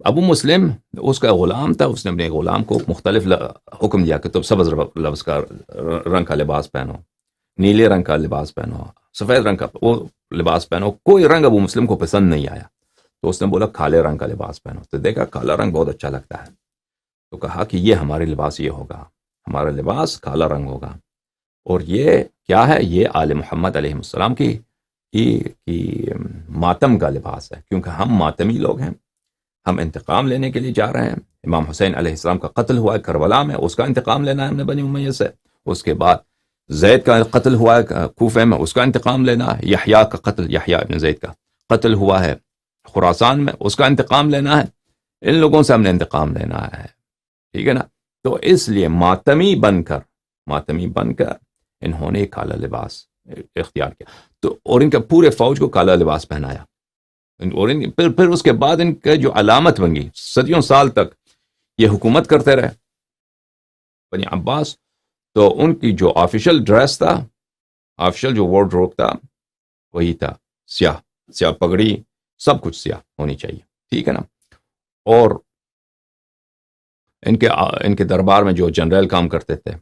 ابو مسلم اس کا غلام تھا، اس نے اپنے غلام کو مختلف حکم دیا کہ تم سبز لفظ کا رنگ کا لباس پہنو، نیلے رنگ کا لباس پہنو، سفید رنگ کا وہ لباس پہنو. کوئی رنگ ابو مسلم کو پسند نہیں آیا، تو اس نے بولا کالے رنگ کا لباس پہنو. تو دیکھا کالا رنگ بہت اچھا لگتا ہے، تو کہا کہ یہ ہمارے لباس یہ ہوگا، ہمارا لباس کالا رنگ ہوگا. اور یہ کیا ہے؟ یہ آل محمد علیہ السلام کی ماتم کا لباس ہے، کیونکہ ہم ماتمی لوگ ہیں، ہم انتقام لینے کے لیے جا رہے ہیں. امام حسین علیہ السلام کا قتل ہوا ہے کربلا میں، اس کا انتقام لینا ہے ہم نے بنی امیہ سے. اس کے بعد زید کا قتل ہوا ہے کوفہ میں، اس کا انتقام لینا ہے. یحییٰ کا قتل، یحییٰ ابن زید کا قتل ہوا ہے خراسان میں، اس کا انتقام لینا ہے. ان لوگوں سے ہم نے انتقام لینا ہے، ٹھیک ہے نا. تو اس لیے ماتمی بن کر انہوں نے کالا لباس اختیار کیا. تو اور ان کا پورے فوج کو کالا لباس پہنایا. اور پھر اس کے بعد ان کا جو علامت بن گئی، صدیوں سال تک یہ حکومت کرتے رہے بنی عباس. تو ان کی جو آفیشل ڈریس تھا، آفیشل جو وارڈروب تھا، وہی تھا سیاہ پگڑی، سب کچھ سیاہ ہونی چاہیے، ٹھیک ہے نا. اور ان کے دربار میں جو جنرل کام کرتے تھے،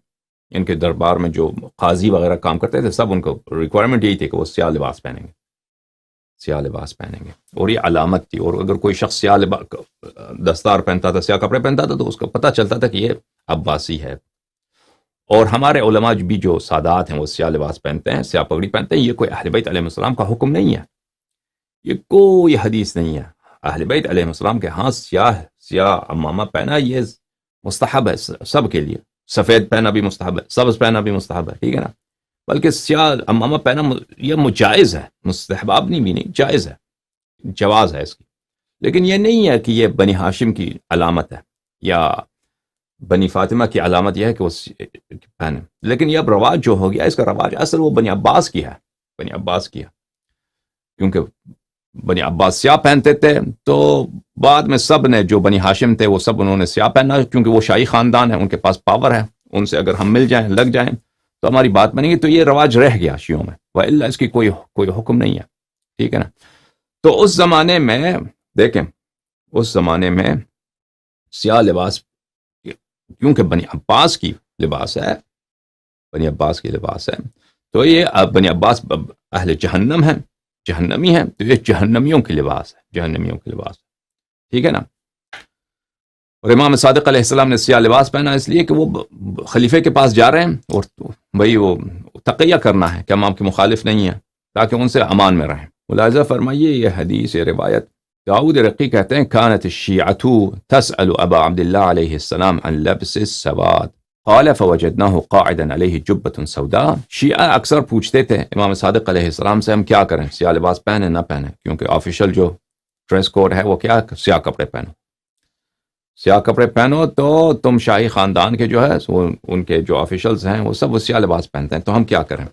ان کے دربار میں جو قاضی وغیرہ کام کرتے تھے، سب ان کو ریکوائرمنٹ یہی تھی کہ وہ سیاہ لباس پہنیں گے. اور یہ علامت تھی. اور اگر کوئی شخص سیاہ دستار پہنتا تھا، سیاہ کپڑے پہنتا تھا، تو اس کو پتہ چلتا تھا کہ یہ عباسی ہے. اور ہمارے علماء بھی جو سادات ہیں وہ سیاہ لباس پہنتے ہیں، سیاہ پگڑی پہنتے ہیں. یہ کوئی اہل بیت علیہ السلام کا حکم نہیں ہے، یہ کوئی حدیث نہیں ہے. اہل بیت علیہ السلام کے ہاں سیاہ عمامہ پہنا یہ مستحب ہے سب کے لیے. سفید پہنا بھی مستحب ہے، سبز پہنا بھی مستحب ہے، ٹھیک ہے نا. بلکہ سیاہ عمامہ پہنا یہ مجائز ہے، مستحباب نہیں بھی نہیں، جائز ہے، جواز ہے اس کی. لیکن یہ نہیں ہے کہ یہ بنی ہاشم کی علامت ہے یا بنی فاطمہ کی علامت یہ ہے کہ وہ پہنے. لیکن یہ اب رواج جو ہو گیا، اس کا رواج اصل وہ بنی عباس کی ہے، کیونکہ بنی عباس سیاہ پہنتے تھے، تو بعد میں سب نے جو بنی ہاشم تھے وہ سب انہوں نے سیاہ پہنا، کیونکہ وہ شاہی خاندان ہے، ان کے پاس پاور ہے، ان سے اگر ہم مل جائیں، لگ جائیں تو ہماری بات بنے گی. تو یہ رواج رہ گیا شیعوں میں، وإلا اس کی کوئی حکم نہیں ہے، ٹھیک ہے نا. تو اس زمانے میں دیکھیں، اس زمانے میں سیاہ لباس کیونکہ بنی عباس کی لباس ہے، تو یہ بنی عباس اہل جہنم ہیں، جہنمی ہیں، تو یہ جہنمیوں کی لباس ہے، ٹھیک ہے نا. اور امام صادق علیہ السلام نے سیاہ لباس پہنا اس لیے کہ وہ خلیفے کے پاس جا رہے ہیں، اور بھائی وہ تقیہ کرنا ہے کہ ہم آپ کے مخالف نہیں ہیں، تاکہ ان سے امان میں رہیں. ملاحظہ فرمائیے یہ حدیث، یہ روایت داؤد رقی کہتے ہیں كانت الشيعة تسأل ابا عبد الله علیہ السلام عن لبس السواد قال فوجدناه قاعدا عليه جبة سوداء. شیعہ اکثر پوچھتے تھے امام صادق علیہ السلام سے ہم کیا کریں، سیاہ لباس پہنے نہ پہنے، کیونکہ آفیشل جو ڈریس کوڈ ہے وہ کیا، سیاہ کپڑے پہنو، تو تم شاہی خاندان کے جو ہے ان کے جو آفیشلز ہیں وہ سب سیاہ لباس پہنتے ہیں، تو ہم کیا کریں.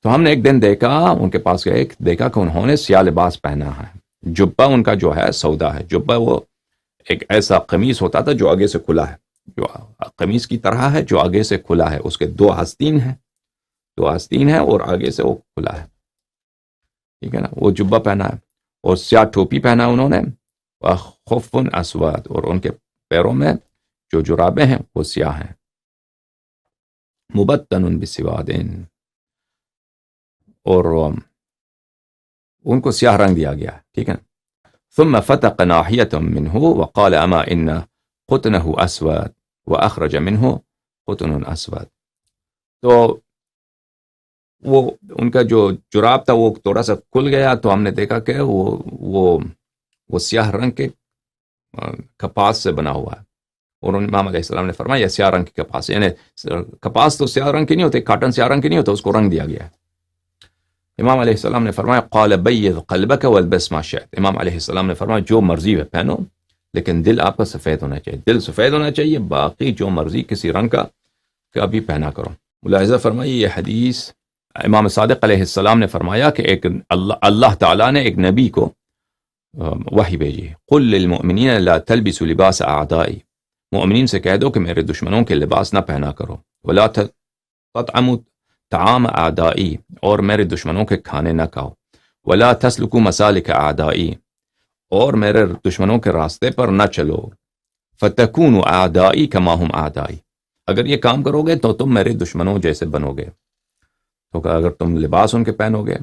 تو ہم نے ایک دن دیکھا، ان کے پاس گئے، دیکھا کہ انہوں نے سیاہ لباس پہنا ہے. جبہ ان کا جو ہے سودا ہے. جبہ وہ ایک ایسا قمیص ہوتا تھا جو آگے سے کھلا ہے، جو قمیص کی طرح ہے، جو آگے سے کھلا ہے، اس کے دو آستین ہیں اور آگے سے وہ کھلا ہے، ٹھیک ہے نا. وہ جبہ پہنا ہے اور سیاہ ٹوپی پہنا انہوں نے، خف اسود، اور ان کے پیروں میں جو جرابیں ہیں وہ سیاہ ہیں. مبتن بسواد، اور ان کو سیاہ رنگ دیا گیا ہے، ٹھیک ہے. ثم فتق ناحية منه وقال اما ان قطنه اسود واخرج منه قطن اسود. تو وہ ان کا جو جراب تھا وہ تھوڑا سا کھل گیا، تو ہم نے دیکھا کہ وہ سیاہ رنگ کے کپاس سے بنا ہوا ہے. اور امام علیہ السلام نے فرمایا یہ سیاہ رنگ کی کپاس، یعنی کپاس تو سیاہ رنگ کی نہیں ہوتے، کاٹن سیاہ رنگ کی نہیں ہوتا، اس کو رنگ دیا گیا ہے. امام علیہ السلام نے فرمایا قال بیض قلبک والبس ما شئت. امام علیہ السلام نے فرمایا جو مرضی ہے پہنو، لیکن دل آپ کا سفید ہونا چاہیے، دل سفید ہونا چاہیے، باقی جو مرضی کسی رنگ کا بھی پہنا کرو. ملاحظہ فرمائیے یہ حدیث امام صادق علیہ السلام نے فرمایا کہ ایک اللہ تعالیٰ نے ایک نبی کو وحی بھیجی، قل للمؤمنین لا تلبسوا لباس اعدائی، مومنین سے کہہ دو کہ میرے دشمنوں کے لباس نہ پہنا کرو، ولا تطعموا طعام اعدائی، اور میرے دشمنوں کے کھانے نہ کھاؤ، ولا تسلکوا مسالک اعدائی، اور میرے دشمنوں کے راستے پر نہ چلو، فتکونوا اعدائی کما ہم اعدائی، اگر یہ کام کرو گے تو تم میرے دشمنوں جیسے بنو گے. تو اگر تم لباس ان کے پہنو گے،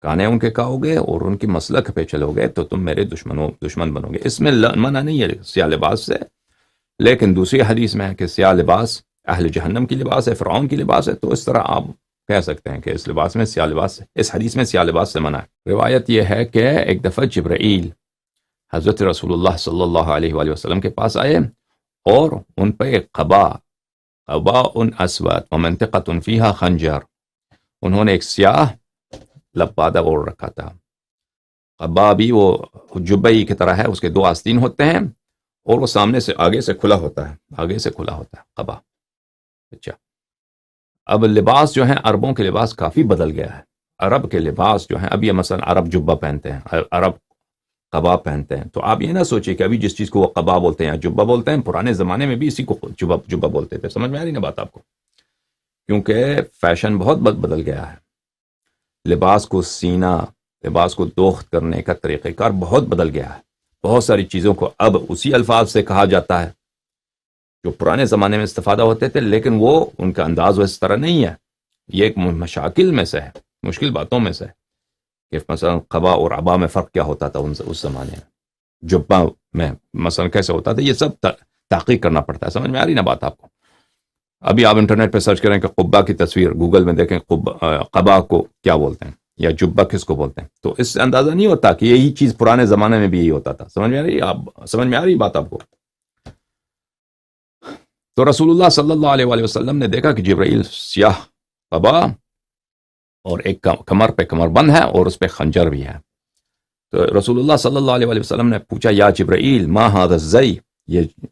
کانے ان کے کھاؤ گے اور ان کی مسلک پہ چلو گے تو تم میرے دشمن بنو گے. اس میں منع نہیں ہے سیاہ لباس سے، لیکن دوسری حدیث میں ہے کہ سیاہ لباس اہل جہنم کی لباس ہے، فرعون کی لباس ہے. تو اس طرح آپ کہہ سکتے ہیں کہ اس لباس میں سیاہ لباس، اس حدیث میں سیاہ لباس سے منع ہے. روایت یہ ہے کہ ایک دفعہ جبرائیل حضرت رسول اللہ صلی اللہ علیہ وآلہ وسلم کے پاس آئے اور ان پہ ایک قباء اسود ومنطقۃ فیہا خنجر، انہوں نے ایک سیاہ لبادہ اوڑھ رکھا تھا. قبا بھی وہ جبئی کی طرح ہے، اس کے 2 آستین ہوتے ہیں اور وہ سامنے سے آگے سے کھلا ہوتا ہے قبا. اچھا، اب لباس جو ہیں عربوں کے لباس کافی بدل گیا ہے. عرب کے لباس جو ہیں، اب یہ مثلا عرب جبہ پہنتے ہیں، عرب قبا پہنتے ہیں. تو آپ یہ نہ سوچیں کہ ابھی جس چیز کو وہ قبا بولتے ہیں یا جبہ بولتے ہیں، پرانے زمانے میں بھی اسی کو جبہ بولتے تھے. سمجھ میں آ رہی نا بات آپ کو؟ کیونکہ فیشن بہت بدل گیا ہے. لباس کو سینا، لباس کو دوخت کرنے کا طریقہ کار بہت بدل گیا ہے. بہت ساری چیزوں کو اب اسی الفاظ سے کہا جاتا ہے جو پرانے زمانے میں استفادہ ہوتے تھے، لیکن وہ ان کا انداز اس طرح نہیں ہے. یہ ایک مشاکل میں سے ہے، مشکل باتوں میں سے ہے کہ مثلا قبا اور عبا میں فرق کیا ہوتا تھا اس زمانے میں، جبہ میں مثلا کیسے ہوتا تھا. یہ سب تحقیق کرنا پڑتا ہے. سمجھ میں آ رہی نا بات آپ کو؟ ابھی آپ انٹرنیٹ پہ سرچ کریں کہ قبا کی تصویر، گوگل میں دیکھیں قبا کو کیا بولتے ہیں یا جبہ کس کو بولتے ہیں، تو اس سے اندازہ نہیں ہوتا کہ یہی چیز پرانے زمانے میں بھی یہی ہوتا تھا. سمجھ میں آ رہی بات آپ کو؟ تو رسول اللہ صلی اللہ علیہ وآلہ وسلم نے دیکھا کہ جبرائیل سیاہ قبا اور ایک کمر پہ کمر بند ہے اور اس پہ خنجر بھی ہے. تو رسول اللہ صلی اللہ علیہ وآلہ وسلم نے پوچھا، یا جبرائیل ما ھذا الزی،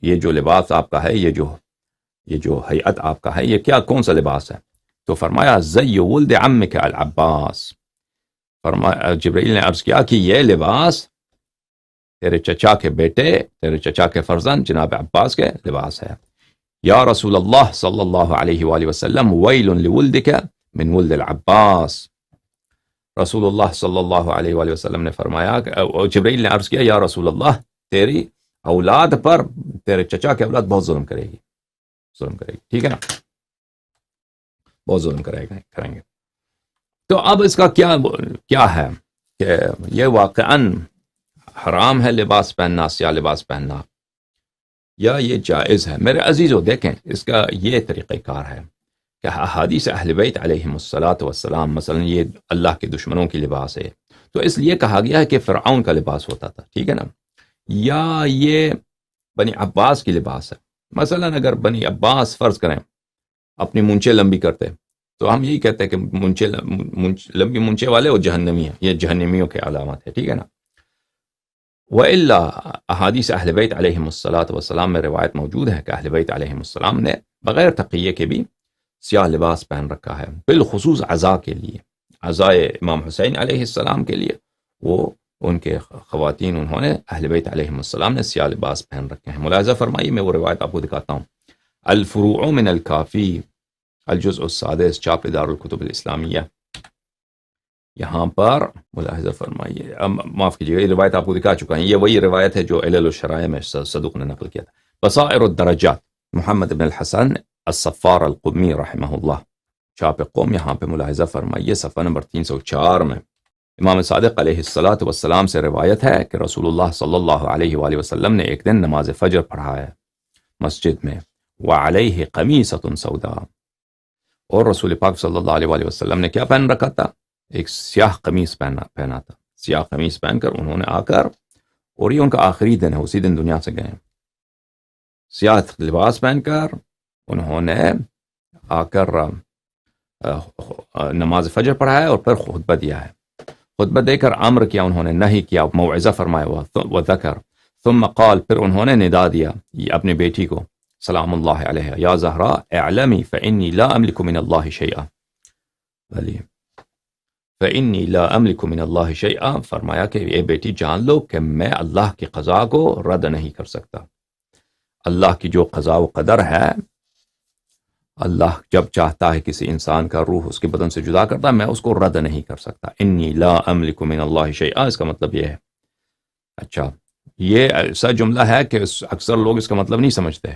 یہ جو لباس آپ کا ہے، یہ جو ہیئت آپ کا ہے، یہ کون سا لباس ہے؟ تو فرمایا زی ولد عمک العباس. فرمایا جبرائیل نے عرض کیا کہ یہ لباس تیرے چچا کے بیٹے، تیرے چچا کے فرزند جناب عباس کے لباس ہے. یا رسول اللہ صلی اللہ علیہ وآلہ وسلم ویل لولدک من ولد العباس. رسول اللہ صلی اللہ علیہ وآلہ وسلم نے فرمایا کہ جبرائیل نے عرض کیا، یا رسول اللہ تیری اولاد پر تیرے چچا کے اولاد بہت ظلم کرے گی. ٹھیک ہے نا، بہت ظلم کریں گے. تو اب اس کا کیا ہے کہ یہ واقعاً حرام ہے لباس پہننا، سیاہ لباس پہننا، یا یہ جائز ہے؟ میرے عزیزو دیکھیں، اس کا یہ طریقہ کار ہے کہ احادیث اہل بیت علیہم الصلاۃ والسلام مثلا یہ اللہ کے دشمنوں کی لباس ہے، تو اس لیے کہا گیا ہے کہ فرعون کا لباس ہوتا تھا. ٹھیک ہے نا، یا یہ بنی عباس کی لباس ہے. مثلا اگر بنی عباس فرض کریں اپنی مونچھیں لمبی کرتے تو ہم یہی کہتے ہیں کہ لمبی مونچھیں والے وہ جہنمی ہیں، یہ جہنمیوں کے علامات ہے. ٹھیک ہے نا. وَإِلَّا احادیث اہل بیت علیہم الصلاۃ والسلام میں روایت موجود ہے کہ اہل بیت علیہم السلام نے بغیر تقیے کے بھی سیاہ لباس پہن رکھا ہے، بالخصوص عزا کے لیے، عزائے امام حسین علیہ السلام کے لیے وہ ان کے خواتین، انہوں نے اہل بیت علیہم السلام نے سیاہ لباس پہن رکھے ہیں. ملاحظہ فرمائیے، میں وہ روایت آپ کو دکھاتا ہوں. الفروع من الکافی، الجزء السادس، چاپ دار الکتب الاسلامیہ. یہاں پر ملاحظہ فرمائیے، معاف کیجیے گا، یہ روایت آپ کو دکھا چکا ہے. یہ وہی روایت ہے جو علل الشرائع میں صدوق نے نقل کیا تھا. بصائر الدرجات، محمد بن الحسن الصفار القمی رحمہ اللہ، چاپ قوم. یہاں پہ ملاحظہ فرمائیے صفحہ نمبر 304 میں امام صادق علیہ الصلاۃ والسلام سے روایت ہے کہ رسول اللہ صلی اللہ علیہ وآلہ وسلم نے ایک دن نماز فجر پڑھا ہے مسجد میں، وعلیہ قمیصۃ سوداء، اور رسول پاک صلی اللہ علیہ وآلہ وسلم نے کیا پہن رکھا تھا؟ ایک سیاہ قمیص پہنا تھا. سیاہ قمیص پہن کر انہوں نے آ کر، اور یہ ان کا آخری دن ہے، اسی دن دنیا سے گئے، سیاہ لباس پہن کر انہوں نے آ کر نماز فجر پڑھا ہے اور پھر خطبہ دیا ہے. خطبہ دے کر امر کیا انہوں نے، نہیں کیا، موعظہ فرمایا، وذکر، ثم قال، پھر انہوں نے ندا دیا یہ اپنی بیٹی کو، سلام اللہ علیہ، یا زہرا اعلمی فانی لا املک من اللہ شیئا، فانی لا املک من اللہ شیئا، فرمایا کہ اے بیٹی جان لو کہ میں اللہ کی قضا کو رد نہیں کر سکتا. اللہ کی جو قضا و قدر ہے، اللہ جب چاہتا ہے کسی انسان کا روح اس کے بدن سے جدا کرتا ہے، میں اس کو رد نہیں کر سکتا. انی لا املک من اللہ شیئا، اس کا مطلب یہ ہے اچھا، یہ ایسا جملہ ہے کہ اکثر لوگ اس کا مطلب نہیں سمجھتے،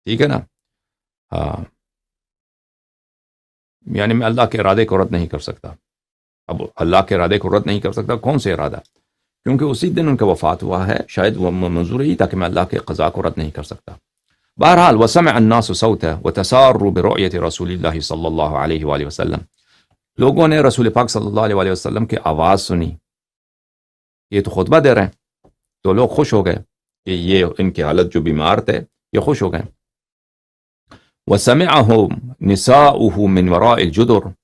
ٹھیک ہے نا. ہاں، یعنی میں اللہ کے ارادے کو رد نہیں کر سکتا. اب اللہ کے ارادے کو رد نہیں کر سکتا، کون سے ارادہ؟ کیونکہ اسی دن ان کا وفات ہوا ہے، شاید وہ منظور ہی تھا کہ میں اللہ کے قضاء کو رد نہیں کر سکتا. بہرحال وسمع الناس صوته وتساروا برؤية رسول الله صلی اللہ علیہ وآلہ وسلم، لوگوں نے رسول پاک صلی اللہ علیہ وآلہ وسلم کی آواز سنی، یہ تو خطبہ دے رہے ہیں، تو لوگ خوش ہو گئے کہ یہ ان کی حالت جو بیمار تھے یہ خوش ہو گئے. وسمعهم نساؤه من وراء الجدر،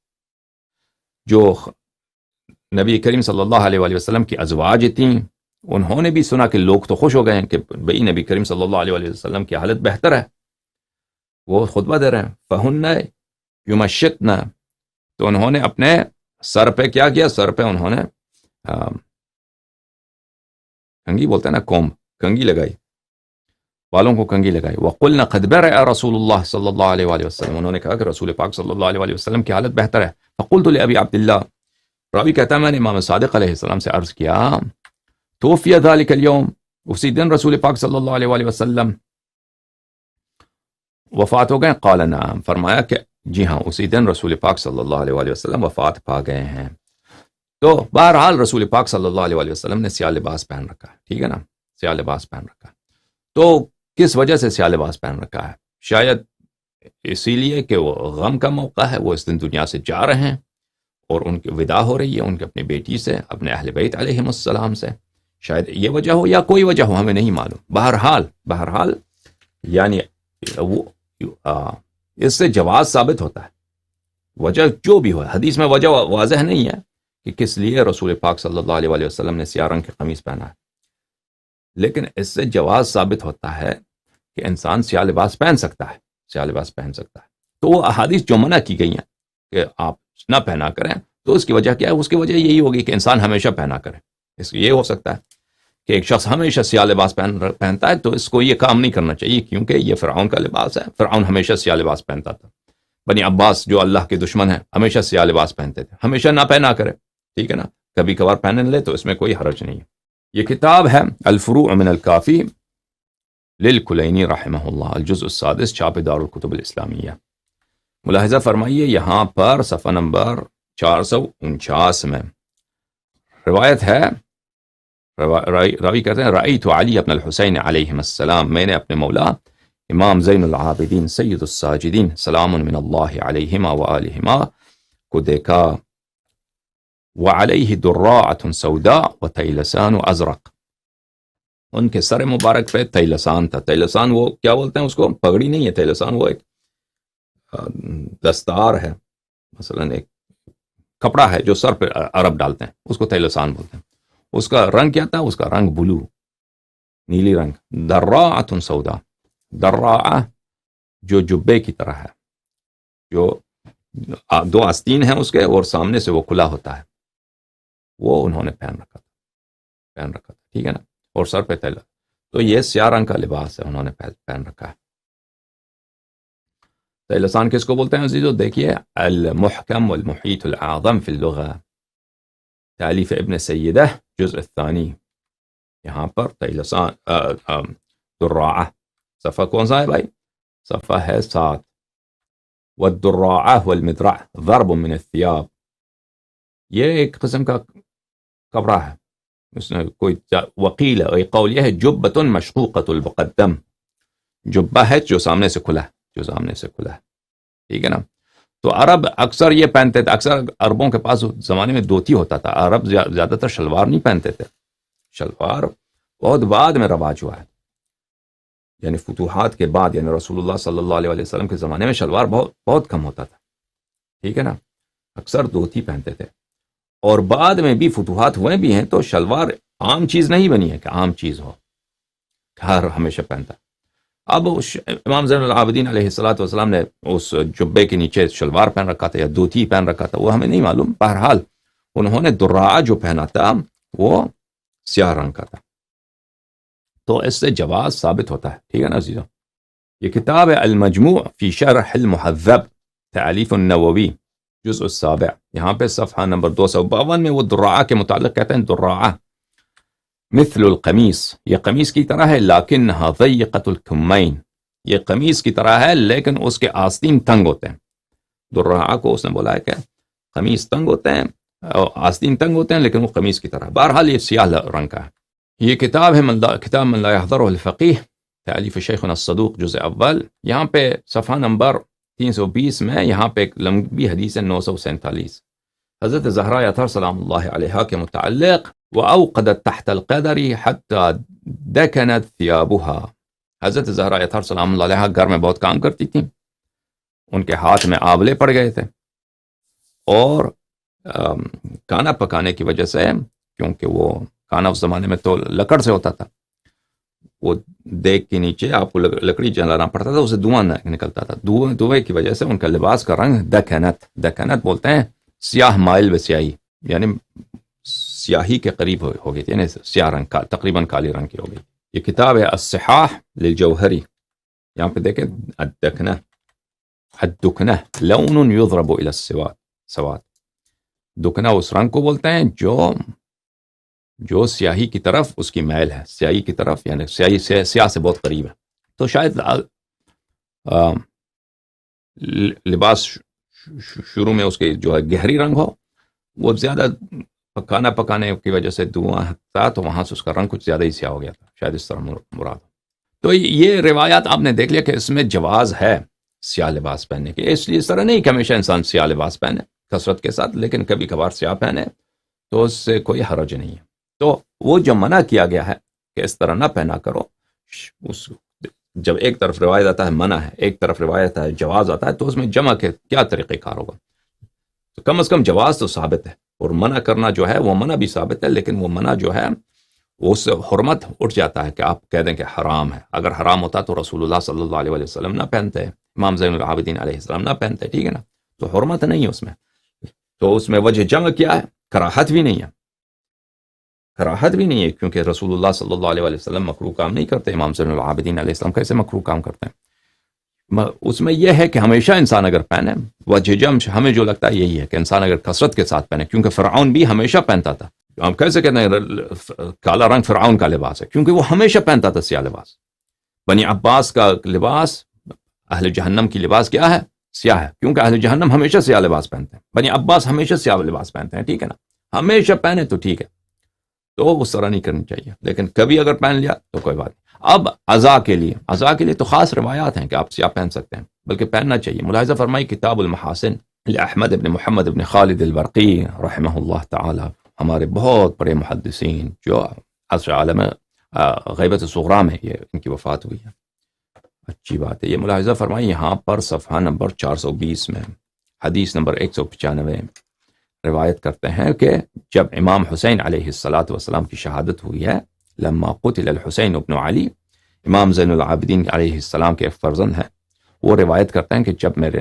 جو نبی کریم صلی اللہ علیہ وآلہ وسلم کی ازواج تھیں انہوں نے بھی سنا کہ لوگ تو خوش ہو گئے ہیں کہ بھئی نبی کریم صلی اللہ علیہ وآلہ وسلم کی حالت بہتر ہے، وہ خطبہ دے رہے ہیں. فہن یمشطن، تو انہوں نے اپنے سر پہ کیا کیا؟ سر پہ انہوں نے کنگھی بولتے ہیں نا، کوم، کنگھی لگائی، بالوں کو کنگھی لگائی. وقلنا قد برأ رسول اللہ صلی اللہ علیہ وآلہ وسلم، انہوں نے کہا کہ رسول پاک صلی اللہ علیہ وآلہ وسلم کی حالت بہتر ہے. فقلت لأبی عبداللہ، راوی کہتا ہے میں نے امام صادق علیہ السلام سے عرض کیا، توفی ذلك اليوم، اسی دن رسول پاک صلی اللہ علیہ وآلہ وسلم وفات ہو گئے؟ قال نعم، فرمایا کہ جی ہاں، اسی دن رسول پاک صلی اللہ علیہ وآلہ وسلم وفات پا گئے ہیں. تو بہرحال رسول پاک صلی اللہ علیہ وآلہ وسلم نے سیاہ لباس پہن رکھا ہے، ٹھیک ہے نا، سیاہ لباس پہن رکھا ہے. تو کس وجہ سے سیاہ لباس پہن رکھا ہے؟ شاید اسی لیے کہ وہ غم کا موقع ہے، وہ اس دن دنیا سے جا رہے ہیں اور ان کی وداع ہو رہی ہے ان کے اپنی بیٹی سے، اپنے اہل بیت علیہم السلام سے. شاید یہ وجہ ہو یا کوئی وجہ ہو، ہمیں نہیں معلوم. بہرحال یعنی وہ اس سے جواز ثابت ہوتا ہے، وجہ جو بھی ہو. حدیث میں وجہ واضح نہیں ہے کہ کس لیے رسول پاک صلی اللہ علیہ وآلہ وسلم نے سیاہ رنگ کی قمیص پہنا ہے، لیکن اس سے جواز ثابت ہوتا ہے کہ انسان سیاہ لباس پہن سکتا ہے، سیاہ لباس پہن سکتا ہے. تو وہ احادیث جو منع کی گئی ہیں کہ آپ نہ پہنا کریں، تو اس کی وجہ کیا ہے؟ اس کی وجہ یہی ہوگی کہ انسان ہمیشہ پہنا کرے. اس یہ ہو سکتا ہے کہ ایک شخص ہمیشہ سیاہ لباس پہنتا ہے تو اس کو یہ کام نہیں کرنا چاہیے، کیونکہ یہ فرعون کا لباس ہے. فرعون ہمیشہ سیاہ لباس پہنتا تھا. بنی عباس جو اللہ کے دشمن ہیں ہمیشہ سیاہ لباس پہنتے تھے، ہمیشہ نہ پہنا کرے، ٹھیک ہے نا، کبھی کبھار پہن لے تو اس میں کوئی حرج نہیں ہے. یہ کتاب ہے الفروع من الکافی للکلینی رحمہ اللہ، الجزء السادس، چھاپ دار الکتب الاسلامیہ. ملاحظہ فرمائیے یہاں پر صفحہ نمبر 449 میں روایت ہے، راوی کہتے ہیں رأیت علی ابن الحسین علیہم السلام، میں نے اپنے مولا امام زین العابدین سید الساجدین سلام من اللہ علیہما وآلہما کو دیکھا، وعلیہ دراعۃ سوداء وطیلسان ازرق، ان کے سر مبارک پہ تیلسان تھا. تیلسان وہ کیا بولتے ہیں اس کو؟ پگڑی نہیں ہے تیلسان، وہ ایک دستار ہے، مثلا ایک کپڑا ہے جو سر پہ عرب ڈالتے ہیں، اس کو تیلسان بولتے ہیں. اس کا رنگ کیا تھا؟ اس کا رنگ بلو، نیلی رنگ. دراعۃ سوداء، دراعہ جو جبے کی طرح ہے، جو دو آستین ہیں اس کے اور سامنے سے وہ کھلا ہوتا ہے، وہ انہوں نے پہن رکھا تھا، ٹھیک ہے نا، اور سر پہ تیل. تو یہ سیاہ رنگ کا لباس ہے، انہوں نے پہن رکھا ہے. تیلسان کس کو بولتے ہیں عزیزو؟ دیکھیے المحکم والمحیط الاعظم فی اللغہ، تالیف ابن سیدہ، جزء الثانی. یہاں پر تیلسان دراعہ، صفحہ کون سا ہے بھائی؟ صفحہ ہے 7. والدراعہ والمدرع ضرب من الثياب، یہ ایک قسم کا کپڑا ہے. اس نے کوئی وقیل ایک قول یہ ہے جبۃ مشقوقۃ المقدم، جبہ ہے جو سامنے سے کھلا ہے، ٹھیک ہے نا. تو عرب اکثر یہ پہنتے تھے، اکثر عربوں کے پاس زمانے میں دھوتی ہوتا تھا. عرب زیادہ تر شلوار نہیں پہنتے تھے، شلوار بہت بعد میں رواج ہوا ہے، یعنی فتوحات کے بعد، یعنی رسول اللہ صلی اللہ علیہ وسلم کے زمانے میں شلوار بہت کم ہوتا تھا، ٹھیک ہے نا، اکثر دھوتی پہنتے تھے. اور بعد میں بھی فتوحات ہوئے بھی ہیں تو شلوار عام چیز نہیں بنی ہے کہ عام چیز ہو، ہر ہمیشہ پہنتا. اب امام زین العابدین علیہ الصلوۃ والسلام نے اس جبے کے نیچے شلوار پہن رکھا تھا یا دھوتی پہن رکھا تھا، وہ ہمیں نہیں معلوم. بہرحال انہوں نے دراعہ جو پہنا تھا وہ سیاہ رنگ کا تھا، تو اس سے جواز ثابت ہوتا ہے، ٹھیک ہے نا عزیزو. یہ کتاب ہے المجموع فی شرح المہذب، تالیف النووی، جزء السابع. یہاں پہ صفحہ نمبر 252 میں وہ دراعہ کے متعلق کہتے ہیں، دراعہ مثل القمیص، یہ قمیص کی طرح ہے، لیکنہا ضیقۃ الکمین، یہ قمیص کی طرح ہے لیکن اس کے آستین تنگ ہوتے ہیں. دررہا کو اس نے بولا ہے کہ قمیص تنگ ہوتے ہیں، آستین تنگ ہوتے ہیں لیکن وہ قمیص کی طرح. بہرحال یہ سیاہ رنگ کا ہے. یہ کتاب ہے کتاب من لا يحضره الفقیہ، تالیف شیخنا الصدوق، جزء اول. یہاں پہ صفحہ نمبر 320 میں یہاں پہ ایک لمبی حدیث ہے 947، حضرت زہرا اطہر سلام اللہ علیہا کے متعلق. وَأَوْقَدَتْ تَحْتَ الْقَدَرِ حَتَّى دَكَنَتْ ثِيَابُهَا. حضرت زہرا اطہر سلام اللہ علیہا گھر میں بہت کام کرتی تھیں، ان کے ہاتھ میں آبلے پڑ گئے تھے، اور کھانا پکانے کی وجہ سے، کیونکہ وہ کھانا اس زمانے میں تو لکڑ سے ہوتا تھا، وہ دیگ کے نیچے آپ کو لکڑی جلانا پڑتا تھا، اسے دھواں نکلتا تھا، دھوئے کی وجہ سے ان کا لباس کا رنگ دکنت بولتے ہیں سیاہ مائل و سیاہی، یعنی سیاہی کے قریب ہو گئی تھی، یعنی سیاہ رنگ کا، تقریباً کالی رنگ کی ہو گئی. یہ کتاب ہے الصحاح للجوہری. یہاں پہ دیکھیں الدکنہ لون یضرب الی السواد. دکنا اس رنگ کو بولتے ہیں جو سیاہی کی طرف اس کی میل ہے، سیاہی کی طرف، یعنی سیاہی سے سیاہ سے بہت قریب ہے. تو شاید لباس شروع میں اس کے جو ہے گہری رنگ ہو، وہ زیادہ کھانا پکانے کی وجہ سے دھواں تھا تو وہاں سے اس کا رنگ کچھ زیادہ ہی سیاہ ہو گیا تھا، شاید اس طرح مراد. تو یہ روایات آپ نے دیکھ لیا کہ اس میں جواز ہے سیاہ لباس پہننے کے، اس لیے اس طرح نہیں کہ ہمیشہ انسان سیاہ لباس پہنے کثرت کے ساتھ، لیکن کبھی کبھار سیاہ پہنے تو اس سے کوئی حرج نہیں ہے. تو وہ جو منع کیا گیا ہے کہ اس طرح نہ پہنا کرو، جب ایک طرف روایت آتا ہے منع ہے، ایک طرف روایت ہے جواز آتا ہے، تو اس میں جمع کے کیا طریقہ کار ہوگا؟ تو کم از کم جواز تو ثابت ہے، اور منع کرنا جو ہے وہ منع بھی ثابت ہے، لیکن وہ منع جو ہے اس سے حرمت اٹھ جاتا ہے کہ آپ کہہ دیں کہ حرام ہے. اگر حرام ہوتا تو رسول اللہ صلی اللہ علیہ وسلم نہ پہنتے، امام زین العابدین علیہ السلام نہ پہنتے، ٹھیک ہے نا؟ تو حرمت نہیں ہے اس میں. تو اس میں وجہ جمع کیا ہے؟ کراہت بھی نہیں ہے، کراہت بھی نہیں ہے، کیونکہ رسول اللہ صلی اللہ علیہ وسلم مکروہ کام نہیں کرتے. امام زین العابدین علیہ السلام کیسے مکروہ کام کرتے ہیں؟ اس میں یہ ہے کہ ہمیشہ انسان اگر پہنے، وجہ جمع ہمیں جو لگتا ہے یہی ہے کہ انسان اگر کثرت کے ساتھ پہنے، کیونکہ فرعون بھی ہمیشہ پہنتا تھا. ہم کیسے کہتے ہیں کالا رنگ فرعون کا لباس ہے؟ کیونکہ وہ ہمیشہ پہنتا تھا سیاہ لباس. بنی عباس کا لباس، اہل جہنم کی لباس کیا ہے؟ سیاہ ہے، کیونکہ اہل جہنم ہمیشہ سیاہ لباس پہنتے ہیں. بنی عباس ہمیشہ سیاہ لباس پہنتے ہیں، ٹھیک ہے نا؟ ہمیشہ پہنے تو ٹھیک ہے، تو اس طرح نہیں کرنی چاہیے، لیکن کبھی اگر پہن لیا تو کوئی بات نہیں. اب عزا کے لیے تو خاص روایات ہیں کہ آپ سیاہ پہن سکتے ہیں، بلکہ پہننا چاہیے. ملاحظہ فرمائی کتاب المحاسن لأحمد بن محمد بن خالد البرقی رحمہ اللہ تعالی، ہمارے بہت بڑے محدثین جو عصر عالم غیبت صغرا میں یہ ان کی وفات ہوئی ہے. اچھی بات ہے. یہ ملاحظہ فرمائی یہاں پر صفحہ نمبر 420 میں حدیث نمبر 195 روایت کرتے ہیں کہ جب امام حسین علیہ السلام کی شہادت ہوئی ہے، لما قتل الحسین ابن علی، امام زین العابدین علیہ السلام کے ایک فرزند ہیں، وہ روایت کرتے ہیں کہ جب میرے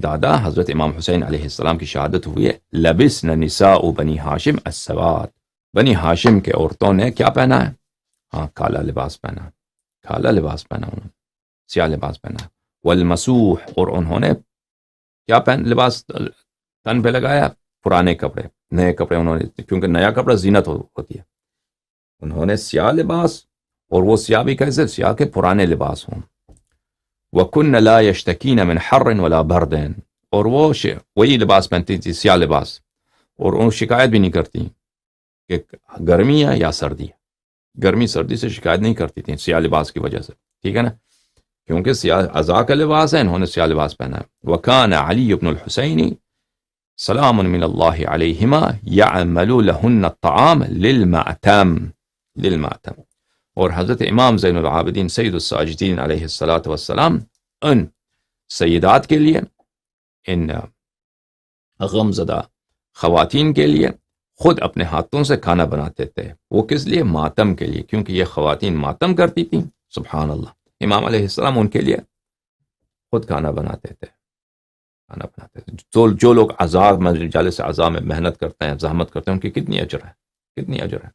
دادا حضرت امام حسین علیہ السلام کی شہادت ہوئی ہے، لبسن نساء بنی ہاشم السواد، بنی ہاشم کے عورتوں نے کیا پہنا ہے؟ ہاں، کالا لباس پہنا، کالا لباس پہنا، انہوں نے سیاہ لباس پہنا. والمسوح، اور انہوں نے کیا لباس تن پہ لگایا؟ پرانے کپڑے، نئے کپڑے انہوں نے، کیونکہ نیا کپڑا زینت ہوتی ہے، انہوں نے سیاہ لباس، اور وہ سیاہ بھی کیسے؟ سیاہ کے پرانے لباس ہوں. وَكُنَّ لَا يَشْتَكِينَ مِنْ حَرٍ وَلَا بَرْدٍ، اور وہ وہی لباس پہنتی تھی، سیاہ لباس، اور ان شکایت بھی نہیں کرتی کہ گرمی ہے یا سردی ہے. گرمی سردی سے شکایت نہیں کرتی تھیں سیاہ لباس کی وجہ سے، ٹھیک ہے نا؟ کیونکہ سیاہ عزا کا لباس ہے، انہوں نے سیاہ لباس پہنا ہے. وَكَانَ عَلِيُّ بْنُ الْحُسَيْنِ سلام من اللہ علیہما یعمل لہن الطعام للمعتم، اور حضرت امام زین العابدین سید الساجدین علیہ السلام ان سیدات کے لیے، ان غمزدہ خواتین کے لیے خود اپنے ہاتھوں سے کھانا بناتے تھے. وہ کس لیے؟ ماتم کے لیے، کیونکہ یہ خواتین ماتم کرتی تھیں. سبحان اللہ. امام علیہ السلام ان کے لیے خود کھانا بناتے تھے. تو جو لوگ جالس عزا میں محنت کرتے ہیں، زحمت کرتے ہیں، ان کی کتنی اجر ہے، کتنی اجر ہے.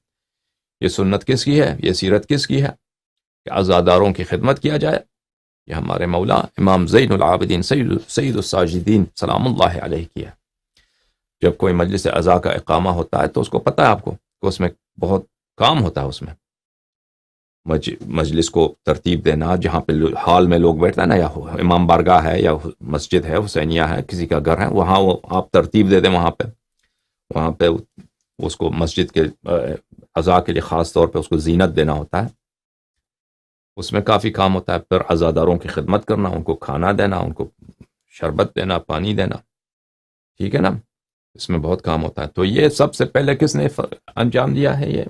یہ سنت کس کی ہے؟ یہ سیرت کس کی ہے کہ عزاداروں کی خدمت کیا جائے؟ یہ ہمارے مولا امام زین العابدین سید الساجدین سلام اللہ علیہ کی ہے. جب کوئی مجلس عزا کا اقامہ ہوتا ہے تو اس کو پتہ ہے آپ کو کہ اس میں بہت کام ہوتا ہے اس میں، مجلس کو ترتیب دینا، جہاں پہ ہال میں لوگ بیٹھتے ہیں نا، یا امام بارگاہ ہے یا مسجد ہے، حسینیہ ہے، کسی کا گھر ہے، وہاں وہ آپ ترتیب دے دیں، وہاں پہ اس کو مسجد کے اعضاء کے لیے خاص طور پہ اس کو زینت دینا ہوتا ہے، اس میں کافی کام ہوتا ہے. پھر عزاداروں کی خدمت کرنا، ان کو کھانا دینا، ان کو شربت دینا، پانی دینا، ٹھیک ہے نا، اس میں بہت کام ہوتا ہے. تو یہ سب سے پہلے کس نے انجام دیا ہے یہ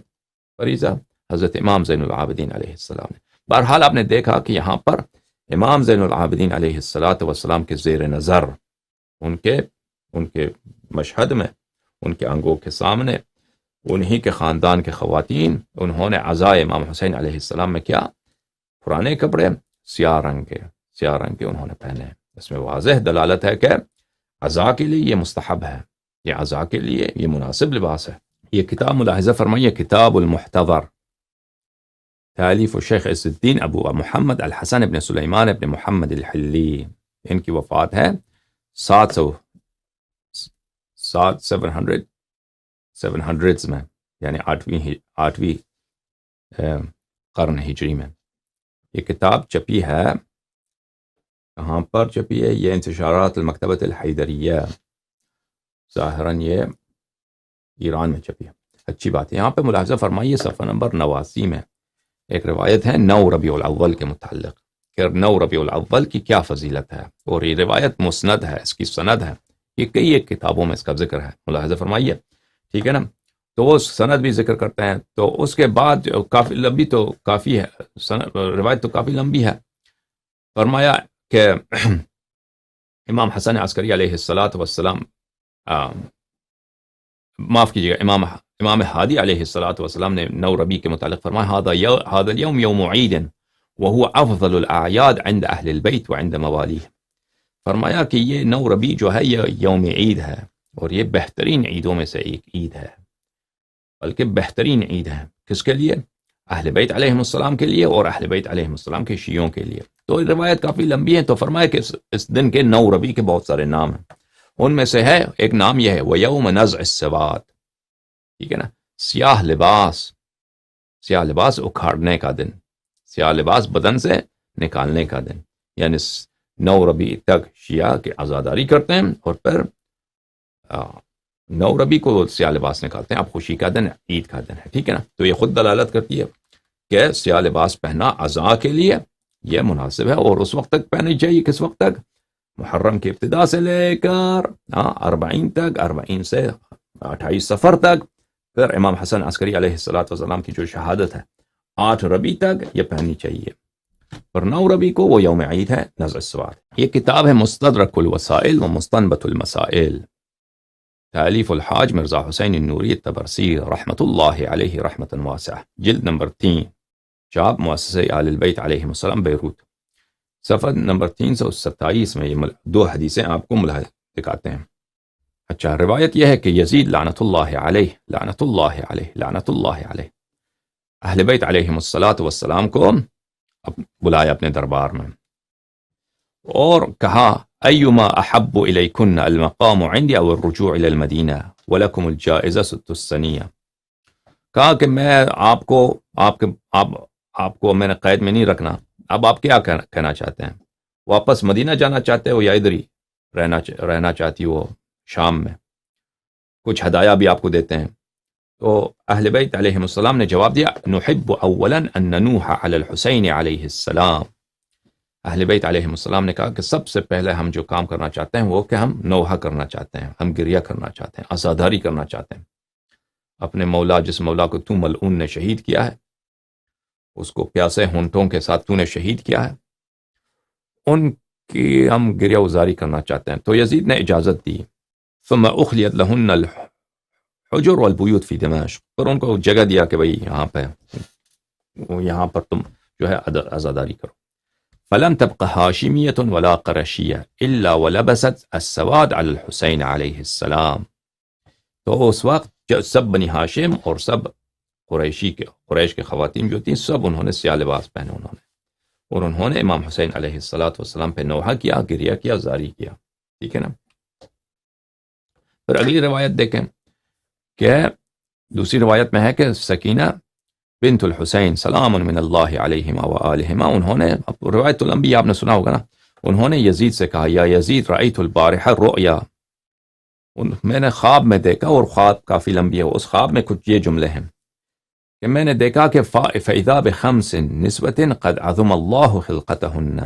فریضہ؟ حضرت امام زین العابدین علیہ السلام نے. بہرحال آپ نے دیکھا کہ یہاں پر امام زین العابدین علیہ السلام کے زیر نظر، ان کے مشہد میں، ان کے آنگوں کے سامنے، انہی کے خاندان کے خواتین، انہوں نے عزائے امام حسین علیہ السلام میں کیا؟ پرانے کپڑے سیاہ رنگ کے انہوں نے پہنے. اس میں واضح دلالت ہے کہ عزا کے لیے یہ مستحب ہے، یہ عزا کے لیے یہ مناسب لباس ہے. یہ کتاب ملاحظہ فرمائیے، کتاب المحتضر، تالیف الشیخ عز الدین ابو محمد الحسن ابن سلیمان ابن محمد الحلی. ان کی وفات ہے 700 میں، یعنی آٹھویں قرن ہجری میں. یہ کتاب چپی ہے، کہاں پر چپی ہے؟ یہ انتشارات المکتبۃ الحیدریہ، ظاہراً یہ ایران میں چپی ہے. اچھی بات ہے. یہاں پہ ملاحظہ فرمائیے صفحہ نمبر 89 میں ایک روایت ہے 9 ربیع الاول کے متعلق، کہ 9 ربیع الاول کی کیا فضیلت ہے، اور یہ روایت مسند ہے، اس کی سند ہے، یہ کئی ایک کتابوں میں اس کا ذکر ہے، ملاحظہ فرمائیے، ٹھیک ہے نا. تو وہ سند بھی ذکر کرتے ہیں. تو اس کے بعد کافی لمبی تو کافی ہے روایت، تو کافی لمبی ہے. فرمایا کہ امام حسن عسکری علیہ السلام معاف کیجیے گا، امام ہادی علیہ السلام نے 9 ربیع کے متعلق فرمایا هذا اليوم يوم عید وهو افضل الاعیاد عند اہل البیت وعند موالیہ. فرمایا کہ یہ 9 ربیع جو ہے یہ یوم عید ہے، اور یہ بہترین عیدوں میں سے ایک عید ہے، بلکہ بہترین عید ہے. کس کے لیے؟ اہل بیت علیہم السلام کے لیے، اور اہل بیت علیہم السلام کے شیعوں کے لیے. تو روایت کافی لمبی ہے. تو فرمایا کہ اس دن کے 9 ربیع کے بہت سارے نام ہیں، ان میں سے ہے ایک نام یہ ہے وَيَوْمَ نَزْعِ السَّوَادِ، ٹھیک ہے نا، سیاہ لباس اکھاڑنے کا دن، سیاہ لباس بدن سے نکالنے کا دن. یعنی 9 ربیع تک شیعہ کے عزاداری کرتے ہیں، اور پھر 9 ربیع کو سیاہ لباس نکالتے ہیں. اب خوشی کا دن، عید کا دن ہے، ٹھیک ہے نا. تو یہ خود دلالت کرتی ہے کہ سیاہ لباس پہننا عزا کے لیے یہ مناسب ہے، اور اس وقت تک پہننی چاہیے. کس وقت تک؟ محرم کی ابتدا سے لے کر 40 تک، 40 سے 28 صفر تک. پھر امام حسن عسکری علیہ السلام کی جو شہادت ہے 8 ربیع تک یہ پہننی چاہیے. اور 9 ربیع کو وہ یوم عید ہے، نزع السواد. یہ کتاب ہے مستدرک الوسائل و مستنبط المسائل، تالیف الحاج مرزا حسین النوری الطبرسی رحمۃ اللہ علیہ رحمۃ واسعہ، جلد نمبر 3، چاپ مؤسسہ آل البیت علیہ السلام، بیروت. صفحہ نمبر 327 میں یہ 2 حدیثیں آپ کو دکھاتے ہیں. اچھا، روایت یہ ہے کہ یزید لعنت اللہ علیہ اہل بیت علیہم السلام کو بلایا اپنے دربار میں، اور کہا ایما احب الیکن المقام عندی او الرجوع الی المدینہ ولکم الجائزہ 6 السنیہ. کہا کہ میں آپ کو میں نے قید میں نہیں رکھنا. اب آپ کیا کہنا چاہتے ہیں؟ واپس مدینہ جانا چاہتے ہو یا ادھر ہی رہنا چاہتی ہو شام میں؟ کچھ ہدایہ بھی آپ کو دیتے ہیں. تو اہل بیت علیہ السلام نے جواب دیا نحب اولا ان ننوح علی الحسین علیہ السلام. اہل بیت علیہ السلام نے کہا کہ سب سے پہلے ہم جو کام کرنا چاہتے ہیں وہ کہ ہم نوحہ کرنا چاہتے ہیں، ہم گریہ کرنا چاہتے ہیں، عزاداری کرنا چاہتے ہیں. اپنے مولا، جس مولا کو تو ملعون نے شہید کیا ہے، اس کو پیاسے ہونٹوں کے ساتھ تو نے شہید کیا ہے، ان کی ہم گریہ وزاری کرنا چاہتے ہیں. تو یزید نے اجازت دی. ثم اخلیت لہن الحجر والبیوت فی دمشق، پر ان کو جگہ دیا کہ بھئی یہاں پر تم جو ہے عزاداری کرو. فلم تبق ہاشمیۃ ولا قرشیہ الا ولبست السواد علی الحسین علیہ السلام. تو اس وقت سب بنی ہاشم اور سب قریش کے خواتین جو تھیں، سب انہوں نے سیاہ لباس پہنے، اور انہوں نے امام حسین علیہ السلام پہ نوحہ کیا، گریہ کیا، زاری کیا. ٹھیک ہے نا. پھر اگلی روایت دیکھیں کہ دوسری روایت میں ہے کہ سکینہ بنت الحسین سلام من اللہ علیہما وآلہما، انہوں نے، روایت الانبیاء آپ نے سنا ہوگا نا، انہوں نے یزید سے کہا یا یزید رأیت البارحہ رؤیا، میں نے خواب میں دیکھا، اور خواب کافی لمبی ہے، اس خواب میں کچھ یہ جملے ہیں کہ میں نے دیکھا کہ فَإِذَا بِخَمْسٍ نِسْوَةٍ قَدْ عَظُمَ اللَّهُ خِلْقَتَهُنَّ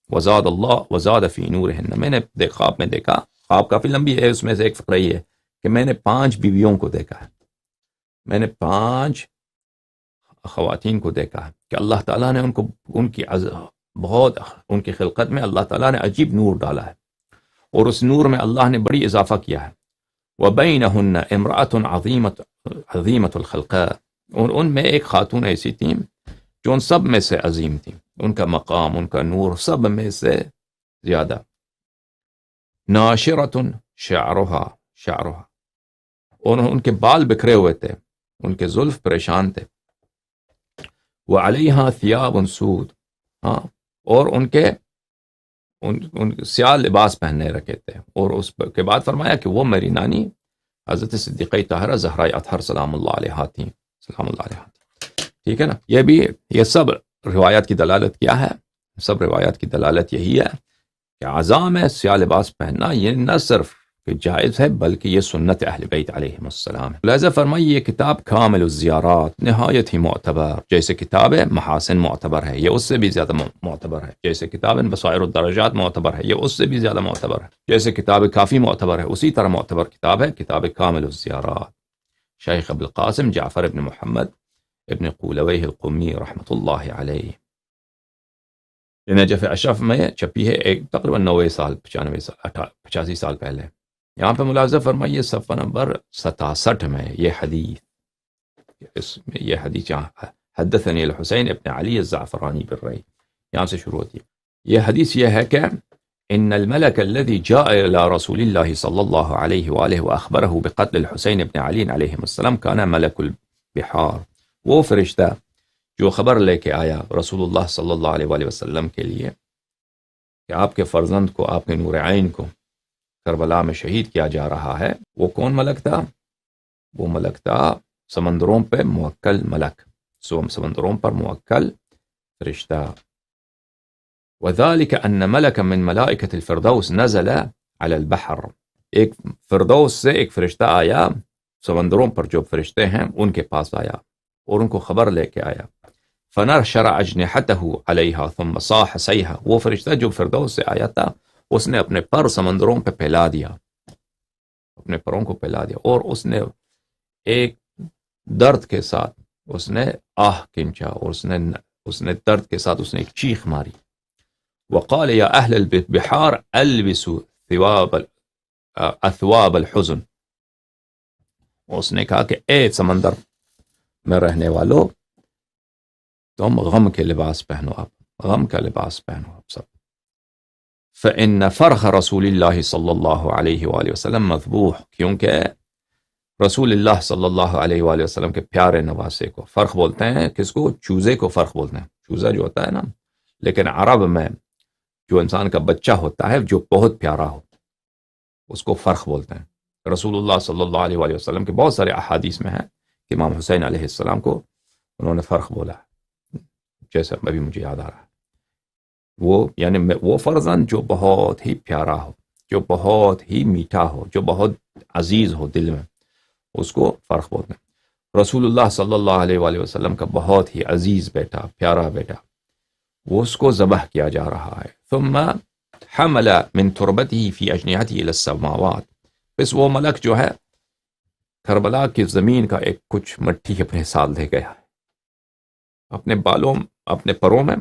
وَزَادَ فِي نُورِهِنَّ، میں نے خواب میں دیکھا، خواب کافی لمبی ہے، اس میں سے ایک فقرہ یہ ہے کہ میں نے 5 بیویوں کو دیکھا ہے، میں نے 5 خواتین کو دیکھا ہے کہ اللہ تعالیٰ نے ان کی بہت ان کی خلقت میں اللہ تعالیٰ نے عجیب نور ڈالا ہے، اور اس نور میں اللہ نے بڑی اضافہ کیا ہے۔ وَبَيْنَهُنَّ امْرَأَةٌ عَظِيمَةُ الْخَلْقَةِ، اور ان میں ایک خاتون ایسی تھی جو ان سب میں سے عظیم تھی، ان کا مقام، ان کا نور سب میں سے زیادہ۔ نَاشِرَةٌ شَعْرُهَا، اور ان کے بال بکھرے ہوئے تھے، ان کے زلف پریشان تھے۔ وَعَلَيْهَا ثِيَابٌ سُودٌ، ہاں، اور ان کے سیاہ لباس پہننے رکھے تھے، اور اس کے بعد فرمایا کہ وہ میری نانی حضرت صدیقہ طاہرہ زہرا اطہر سلام اللہ علیہا تھیں، سلام اللہ علیہا تھیں۔ ٹھیک ہے نا، یہ سب روایات کی دلالت کیا ہے؟ سب روایات کی دلالت یہی ہے کہ عزام ہے سیاہ لباس پہننا، یہ نہ صرف کہ جائز ہے بلکہ یہ سنت اہل بیت علیہم السلام ہے۔ لہذا فرمائی یہ کتاب کامل الزیارات نہایت ہی معتبر، جیسے کتاب محاسن معتبر ہے یہ اس سے بھی زیادہ معتبر ہے، جیسے کتاب بصائر الدرجات معتبر ہے یہ اس سے بھی زیادہ معتبر ہے، جیسے کتاب کافی معتبر ہے اسی طرح معتبر کتاب ہے کتاب کامل الزیارات، شیخ ابو القاسم جعفر ابن محمد ابن قولویہ القمی رحمۃ اللہ علیہ، نجف اشرف میں چھپی ہے، ایک تقریباً 90 سال 85 سال پہلے۔ یہاں پہ ملاحظہ فرمائیے صفحہ نمبر 67 میں یہ حدیث حدثنی الحسین ابن علی الزعفرانی بالرئی، یہاں سے شروع ہوتی ہے۔ یہ حدیث یہ ہے کہ ان الملك الذي جاء الى رسول الله صلی اللہ علیہ وآلہ واخبره بقتل الحسین ابن علی علیہ السلام كان ملك البحار، وہ فرشتہ جو خبر لے کے آیا رسول اللہ صلی اللہ علیہ وآلہ وسلم کے لیے کہ آپ کے فرزند کو، آپ کے نور عین کو کربلا میں شہید کیا جا رہا ہے، وہ کون ملک تھا؟ وہ ملک تھا سمندروں پہ موکل ملک، سمندروں پر موکل فرشتہ۔ وذلك ان ملكا من ملائكة الفردوس نزل على البحر، ایک فردوس سے ایک فرشتہ آیا، سمندروں پر جو فرشتے ہیں ان کے پاس آیا اور ان کو خبر لے کے آیا۔ فنشر اجنحته عليها ثم صاح صيحا، وہ فرشتہ جو فردوس سے آیا تھا اس نے اپنے پر سمندروں پہ پھیلا دیا، اپنے پروں کو پھیلا دیا، اور اس نے ایک درد کے ساتھ اس نے آہ کنچا، اور اس نے درد کے ساتھ اس نے ایک چیخ ماری۔ وقال یا اہل البحار البسوا اثواب الحزن، اس نے کہا کہ اے سمندر میں رہنے والو، تم غم کے لباس پہنو، آپ غم کا لباس پہنو آپ سب۔ فإن فرخ رسول اللہ صلی اللہ علیہ وآلہ وسلم مذبوح، کیونکہ رسول اللہ صلی اللہ علیہ وآلہ وسلم کے پیارے نواسے کو، فرخ بولتے ہیں کس کو؟ چوزے کو فرخ بولتے ہیں، چوزہ جو ہوتا ہے نا، لیکن عرب میں جو انسان کا بچہ ہوتا ہے جو بہت پیارا ہو اس کو فرخ بولتے ہیں۔ رسول اللہ صلی اللہ علیہ وآلہ وسلم کے بہت سارے احادیث میں ہیں کہ امام حسین علیہ السلام کو انہوں نے فرخ بولا ہے، جیسا ابھی مجھے یاد آ رہا ہے، وہ یعنی وہ فرزند جو بہت ہی پیارا ہو، جو بہت ہی میٹھا ہو، جو بہت عزیز ہو دل میں، اس کو فرخ بولتے ہیں۔ رسول اللہ صلی اللہ علیہ وآلہ وسلم کا بہت ہی عزیز بیٹا، پیارا بیٹا، وہ اس کو ذبح کیا جا رہا ہے۔ ثم حمل من تربته في اجنحته الى السماوات، بس وہ ملک جو ہے کربلا کی زمین کا ایک کچھ مٹی اپنے ساتھ لے گیا، اپنے بالوں، اپنے پروں میں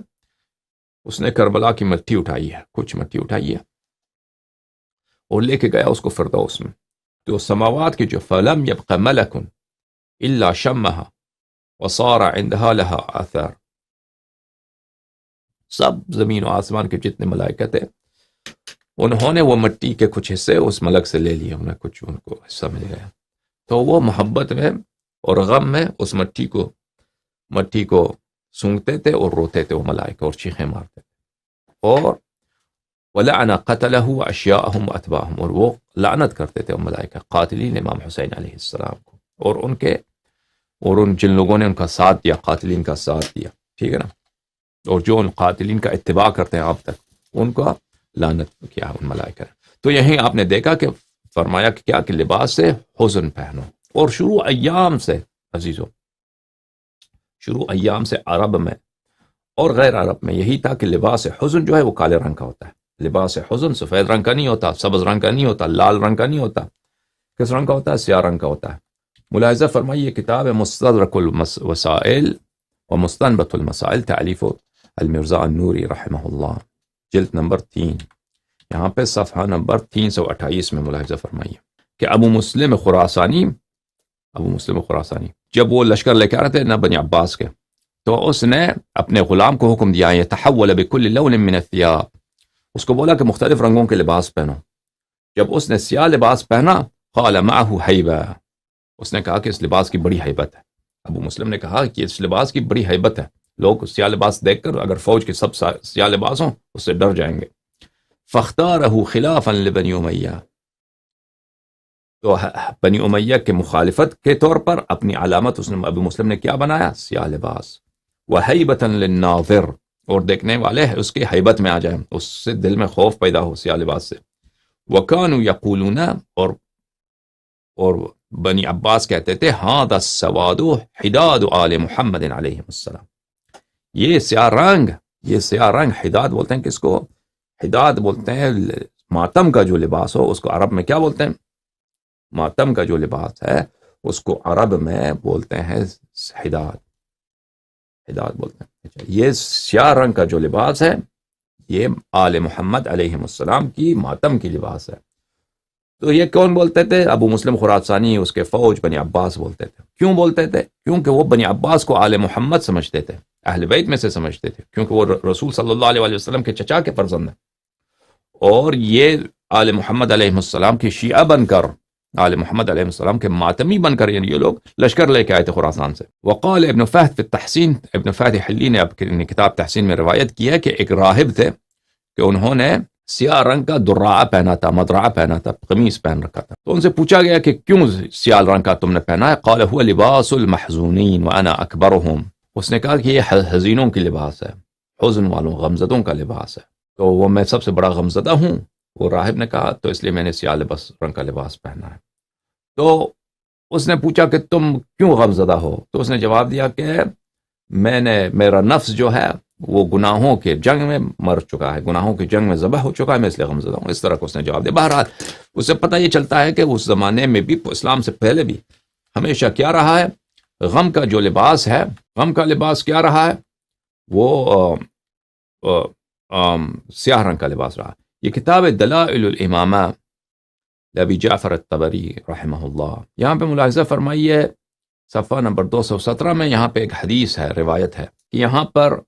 اس نے کربلا کی مٹی اٹھائی ہے، کچھ مٹی اٹھائی ہے اور لے کے گیا اس کو فردوس میں۔ تو سماوات کی جو فلم يبق ملک الا شمها وصار عندها لها آثار، سب زمین و آسمان کے جتنے ملائکہ تھے انہوں نے وہ مٹی کے کچھ حصے اس ملک سے لے لیے، انہیں کچھ ان کو حصہ مل گیا، تو وہ محبت میں اور غم میں اس مٹی کو سونگتے تھے اور روتے تھے وہ ملائکہ، اور چیخیں مارتے تھے، اور وَلَعْنَ قَتَلَهُ وَأَشْيَاءَهُمْ وَأَتْبَاعَهُمْ، اور وہ لعنت کرتے تھے وہ ملائکہ قاتلین امام حسین علیہ السلام کو اور ان کے اور جن لوگوں نے ان کا ساتھ دیا، قاتلین کا ساتھ دیا، ٹھیک ہے نا، اور جو ان قاتلین کا اتباع کرتے ہیں اب تک، ان کو لعنت کیا ان ملائکہ نے۔ تو یہیں آپ نے دیکھا کہ فرمایا کہ کیا کہ لباس سے حزن پہنو، اور شروع ایام سے عزیزو، شروع ایام سے عرب میں اور غیر عرب میں یہی تھا کہ لباس حزن جو ہے وہ کالے رنگ کا ہوتا ہے۔ لباس حزن سفید رنگ کا نہیں ہوتا، سبز رنگ کا نہیں ہوتا، لال رنگ کا نہیں ہوتا، کس رنگ کا ہوتا ہے؟ سیاہ رنگ کا ہوتا ہے۔ ملاحظہ فرمائیے، یہ کتاب ہے مستدرک الوسائل و مستنبط المسائل، تالیف المرزا النوری رحمہ اللہ، جلد نمبر 3، یہاں پہ صفحہ نمبر 328 میں ملاحظہ فرمائیے کہ ابو مسلم خراسانی جب وہ لشکر لے کے آ رہے تھے نہ بنی عباس کے، تو اس نے اپنے غلام کو حکم دیا یتحول بكل لون من الثياب، اس کو بولا کہ مختلف رنگوں کے لباس پہنو۔ جب اس نے سیاہ لباس پہنا، قال معه حیبہ، اس نے کہا کہ اس لباس کی بڑی ہیبت ہے۔ ابو مسلم نے کہا کہ اس لباس کی بڑی ہیبت ہے، لوگ سیاہ لباس دیکھ کر اگر فوج کے سب سیاہ لباس ہوں اس سے ڈر جائیں گے۔ فاختارہ خلافا لبنی امیہ، تو بنی امیہ کے مخالفت کے طور پر اپنی علامت اس نے ابو مسلم نے کیا بنایا؟ سیاہ لباس۔ وہیبۃ للناظر، اور دیکھنے والے اس کے ہیبت میں آ جائیں، اس سے دل میں خوف پیدا ہو سیاہ لباس سے۔ وکانوا یقولون، اور بنی عباس کہتے تھے ھذا السواد حداد آل محمد علیہ السلام، یہ سیاہ رنگ حداد بولتے ہیں کس کو؟ حداد بولتے ہیں ماتم کا جو لباس ہو اس کو عرب میں کیا بولتے ہیں؟ ماتم کا جو لباس ہے اس کو عرب میں بولتے ہیں حداد بولتے ہیں۔ یہ سیاہ رنگ کا جو لباس ہے یہ آل محمد علیہ السلام کی ماتم کی لباس ہے۔ تو یہ کون بولتے تھے؟ ابو مسلم خراسانی، اس کے فوج بنی عباس بولتے تھے۔ کیوں بولتے تھے؟ کیونکہ وہ بنی عباس کو آل محمد سمجھتے تھے، اہل بیت میں سے سمجھتے تھے، کیونکہ وہ رسول صلی اللہ علیہ وسلم کے چچا کے فرزند ہیں، اور یہ آل محمد علیہ السلام کی شیعہ بن کر، آل محمد علیہ السلام کے ماتمی بن کر، یعنی یہ لوگ لشکر لے کے آئے تھے خراسان سے۔ وقال ابن فہد فی التحسین، ابن فہد حلی نے اپنی کتاب تحسین میں روایت کی ہے کہ ایک راہب تھے کہ انہوں نے سیاہ رنگ کا دراعہ پہنا تھا، مدرعہ پہنا تھا، قمیص پہن رکھا تھا۔ تو ان سے پوچھا گیا کہ کیوں سیاہ رنگ کا تم نے پہنا ہے؟ قال هو لباس المحزونین وانا اکبرهم، اس نے کہا کہ یہ حزینوں کی لباس ہے، حزن والوں، غمزدوں کا لباس ہے، تو وہ میں سب سے بڑا غمزدہ ہوں۔ وہ راہب نے کہا تو اس لیے میں نے سیاہ رنگ کا لباس پہنا ہے۔ تو اس نے پوچھا کہ تم کیوں غمزدہ ہو؟ تو اس نے جواب دیا کہ میرا نفس جو ہے وہ گناہوں کے جنگ میں مر چکا ہے، گناہوں کے جنگ میں ذبح ہو چکا ہے، میں اس لیے غمزدہ ہوں۔ اس طرح کو اس نے جواب دیا۔ بہرحال اسے پتہ یہ چلتا ہے کہ اس زمانے میں بھی، اسلام سے پہلے بھی، ہمیشہ کیا رہا ہے؟ غم کا جو لباس ہے، غم کا لباس کیا رہا ہے؟ وہ سیاہ رنگ کا لباس رہا۔ یہ کتاب دلائل الامامہ لابی جعفر الطبری رحمہ اللہ، یہاں پہ ملاحظہ فرمائیے صفحہ نمبر 217 میں، یہاں پہ ایک حدیث ہے، روایت ہے کہ یہاں پر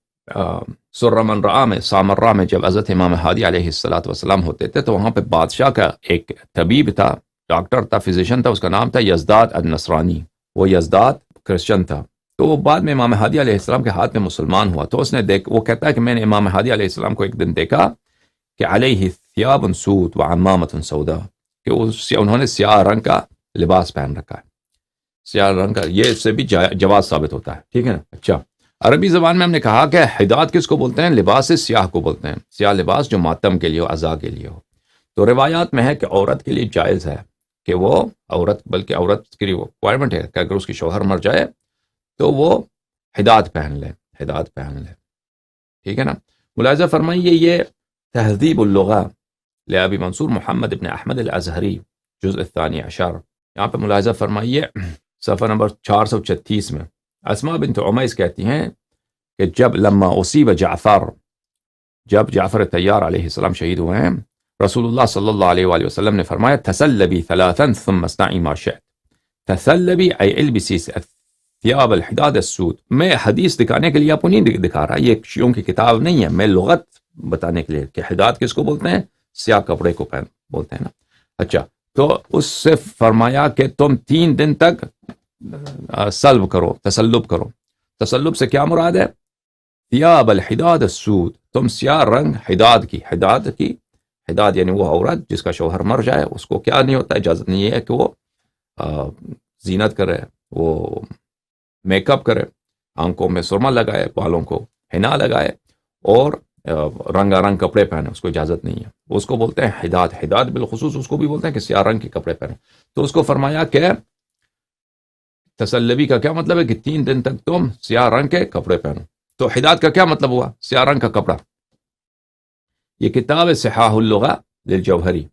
سرہ من رآ میں، سامرہ میں جب حضرت امام ہادی علیہ السلام ہوتے تھے تو وہاں پہ بادشاہ کا ایک طبیب تھا، ڈاکٹر تھا، فزیشن تھا، اس کا نام تھا یزداد النصرانی، وہ یزداد کرسچن تھا۔ تو وہ بعد میں امام ہادی علیہ السلام کے ہاتھ میں مسلمان ہوا۔ تو اس نے وہ کہتا ہے کہ میں نے امام ہادی علیہ السلام کو ایک دن دیکھا کہ علیہ ثیاب سود وعمامۃ سودا، کہ انہوں نے سیاہ رنگ کا لباس پہن رکھا ہے، سیاہ رنگ کا، یہ اس سے بھی جواز ثابت ہوتا ہے، ٹھیک ہے نا۔ اچھا، عربی زبان میں ہم نے کہا کہ حداد کس کو بولتے ہیں؟ لباس سیاہ کو بولتے ہیں، سیاہ لباس جو ماتم کے لیے ہو، عزا کے لیے ہو۔ تو روایات میں ہے کہ عورت کے لیے جائز ہے کہ وہ بلکہ عورت کے لیے ریکوائرمنٹ ہے کہ اگر اس کی شوہر مر جائے تو وہ حداد پہن لے، ٹھیک ہے نا۔ ملاحظہ فرمائیے یہ تہذیب اللغہ لابی منصور محمد ابن احمد الازہری، جزء الثانی عشر، یہاں پہ ملاحظہ فرمائیے صفحہ نمبر 436 میں، اسماء بنت عمیس کہتی ہیں کہ جب جعفر طیار علیہ السلام شہید ہوئے ہیں، رسول اللہ صلی اللہ علیہ وآلہ وسلم نے فرمایا تسلبی ثلاثا ثم اصنعی ما شئت، تسلبی ای البسی ثیاب الحداد السود۔ میں حدیث دکھانے کے لیے آپ کو نہیں دکھا رہا، یہ شیعوں کی کتاب نہیں ہے، میں لغت بتانے کے لیے کہ حداد کس کو بولتے ہیں؟ سیاہ کپڑے کو بولتے ہیں نا۔ اچھا، تو اس سے فرمایا کہ تم 3 دن تک سلب کرو، تسلب کرو۔ تسلب سے کیا مراد ہے؟ ثیاب الحداد السود، تم سیاہ رنگ حداد یعنی وہ عورت جس کا شوہر مر جائے، اس کو کیا نہیں ہوتا، اجازت نہیں ہے کہ وہ زینت کرے، وہ میک اپ کرے، آنکھوں میں سرما لگائے، بالوں کو حنا لگائے اور رنگا رنگ کپڑے پہنے، اس کو اجازت نہیں ہے۔ اس کو بولتے ہیں حداد۔ حداد بالخصوص اس کو بھی بولتے ہیں کہ سیاہ رنگ کے کپڑے پہنے۔ تو اس کو فرمایا کہ تسلبی کا کیا مطلب ہے کہ 3 دن تک تم سیاہ رنگ کے کپڑے پہنو۔ تو حداد کا کیا مطلب ہوا؟ سیاہ رنگ کا کپڑا۔ یہ کتاب صحاح اللغہ للجوہری،